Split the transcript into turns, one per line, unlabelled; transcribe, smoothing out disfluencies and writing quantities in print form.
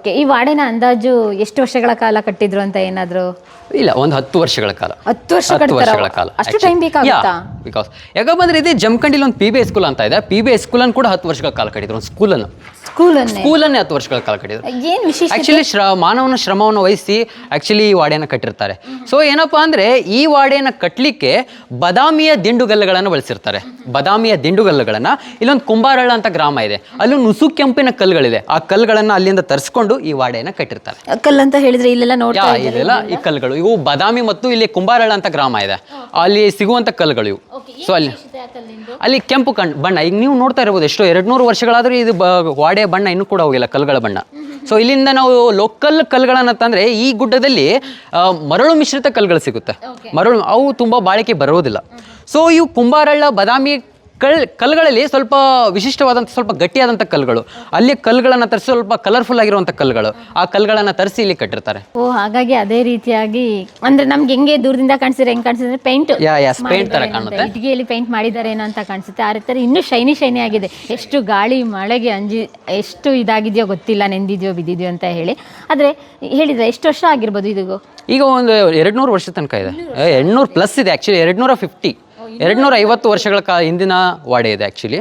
Okay, ಈ ವಾಡೆನ ಅಂದಾಜು ಎಷ್ಟು ವರ್ಷಗಳ ಕಾಲ ಕಟ್ಟಿದ್ರು ಅಂತ ಏನಾದ್ರು?
ಇಲ್ಲ, ಒಂದು 10 ವರ್ಷಗಳ ಕಾಲ.
10 ವರ್ಷ
10 ವರ್ಷಗಳ ಕಾಲ.
ಅಷ್ಟು ಟೈಮ್ ಬೇಕಾಗುತ್ತಾ?
ಬಿಕಾಸ್ ಯಾಕಂದ್ರೆ ಇದೆ ಜಮಖಂಡಿಲಿ ಒಂದು PBI ಸ್ಕೂಲ್ ಅಂತ ಇದೆ. PBI ಸ್ಕೂಲನ್ನು ಕೂಡ 10 ವರ್ಷಗಳ ಕಾಲ ಕಟ್ಟಿದ್ರು. ಒಂದು ಸ್ಕೂಲನ್ನೇ 10 ವರ್ಷಗಳ ಕಾಲ ಕಟ್ಟಿದ್ರು.
ಏನ್ ವಿಶೇಷ?
ಆಕ್ಚುಲಿ ಮಾನವನ ಶ್ರಮವನ್ನು ವಹಿಸಿ ಆಕ್ಚುಲಿ ಈ ವಾಡೆಯನ್ನು ಕಟ್ಟಿರ್ತಾರೆ. ಸೊ ಏನಪ್ಪಾ ಅಂದ್ರೆ ಈ ವಾಡೆಯನ್ನು ಕಟ್ಟಲಿಕ್ಕೆ ಬದಾಮಿಯ ದಿಂಡುಗಲ್ಲುಗಳನ್ನು ಬಳಸಿರ್ತಾರೆ. ಬದಾಮಿಯ ದಿಂಡುಗಲ್ಲುಗಳನ್ನ ಇಲ್ಲೊಂದು ಕುಂಬಾರಳ್ಳ ಅಂತ ಗ್ರಾಮ ಇದೆ, ಅಲ್ಲಿ ನುಸು ಕೆಂಪಿನ ಕಲ್ಲುಗಳಿದೆ. ಆ ಕಲ್ಲುಗಳನ್ನ ಅಲ್ಲಿಂದ ತರಿಸ್ಕೊಂಡು ಈ ವಾಡೆಯನ್ನು ಕಟ್ಟಿರ್ತಾರೆ.
ಕಲ್ಲಂತ ಹೇಳಿದ್ರೆ ಇಲ್ಲೆಲ್ಲ ನೋಡ್ತಾ
ಇಲ್ಲೆಲ್ಲ ಈ ಕಲ್ಲುಗಳು ಇವು ಬದಾಮಿ ಮತ್ತು ಇಲ್ಲಿ ಕುಂಬಾರಳ್ಳ ಅಂತ ಗ್ರಾಮ ಇದೆ, ಅಲ್ಲಿ ಸಿಗುವಂತ ಕಲ್ಲುಗಳು ಇವು. ಸೊ ಅಲ್ಲಿ ಕೆಂಪು ಬಣ್ಣ ಈಗ ನೀವು ನೋಡ್ತಾ ಇರಬಹುದು. ಎಷ್ಟೋ 200 ವರ್ಷಗಳಾದ್ರೂ ಇದು ವಾಡೆ ಬಣ್ಣ ಇನ್ನೂ ಕೂಡ ಹೋಗಿಲ್ಲ, ಕಲ್ಲುಗಳ ಬಣ್ಣ. ಸೊ ಇಲ್ಲಿಂದ ನಾವು ಲೋಕಲ್ ಕಲ್ಲುಗಳನ್ನ ತಂದ್ರೆ ಈ ಗುಡ್ಡದಲ್ಲಿ ಮರಳು ಮಿಶ್ರಿತ ಕಲ್ಲುಗಳು ಸಿಗುತ್ತೆ. ಮರಳು ಅವು ತುಂಬಾ ಬಾಳಿಕೆ ಬರೋದಿಲ್ಲ. ಸೊ ಇವು ಕುಂಬಾರಳ್ಳ ಬದಾಮಿ ಕಲ್ಲುಗಳಲ್ಲಿ ಸ್ವಲ್ಪ ವಿಶಿಷ್ಟವಾದಂಥ ಸ್ವಲ್ಪ ಗಟ್ಟಿಯಾದಂಥ ಕಲ್ಲುಗಳು. ಅಲ್ಲಿ ಕಲ್ಲುಗಳನ್ನು ತರಿಸಿ ಸ್ವಲ್ಪ ಕಲರ್ಫುಲ್ ಆಗಿರುವಂಥ ಕಲ್ಲುಗಳು, ಆ ಕಲ್ಲುಗಳನ್ನು ತರಿಸಿ ಇಲ್ಲಿ ಕಟ್ಟಿರ್ತಾರೆ.
ಓ, ಹಾಗಾಗಿ ಅದೇ ರೀತಿಯಾಗಿ ಅಂದ್ರೆ ನಮ್ಗೆ ಹೆಂಗೆ ದೂರದಿಂದ ಕಾಣಿಸಿದ್ರೆ ಹೆಂಗ್ ಕಾಣಿಸಿದ್ರೆ ಪೇಂಟ್
ತರ ಕಾಣುತ್ತೆ.
ಇಟ್ಟಿಗೆಯಲ್ಲಿ ಪೇಂಟ್ ಮಾಡಿದಾರೇನೋ ಅಂತ ಕಾಣಿಸುತ್ತೆ. ಆ ರೀತಿ ಇನ್ನೂ ಶೈನಿ ಆಗಿದೆ. ಎಷ್ಟು ಗಾಳಿ ಮಳೆಗೆ ಎಷ್ಟು ಇದಾಗಿದೆಯೋ ಗೊತ್ತಿಲ್ಲ, ನೆಂದಿದೆಯೋ ಬಿದ್ದಿದೆಯೋ ಅಂತ ಹೇಳಿ. ಆದ್ರೆ ಹೇಳಿದ್ರೆ ಎಷ್ಟು ವರ್ಷ ಆಗಿರ್ಬೋದು ಇದು?
ಈಗ ಒಂದು 200 ವರ್ಷ ತನಕ ಇದೆ. 800+ ಇದೆ ಆಕ್ಚುಲಿ. 250 250 ವರ್ಷಗಳ ಹಿಂದಿನ ವಾಡೆ ಇದೆ ಆಕ್ಚುಲಿ.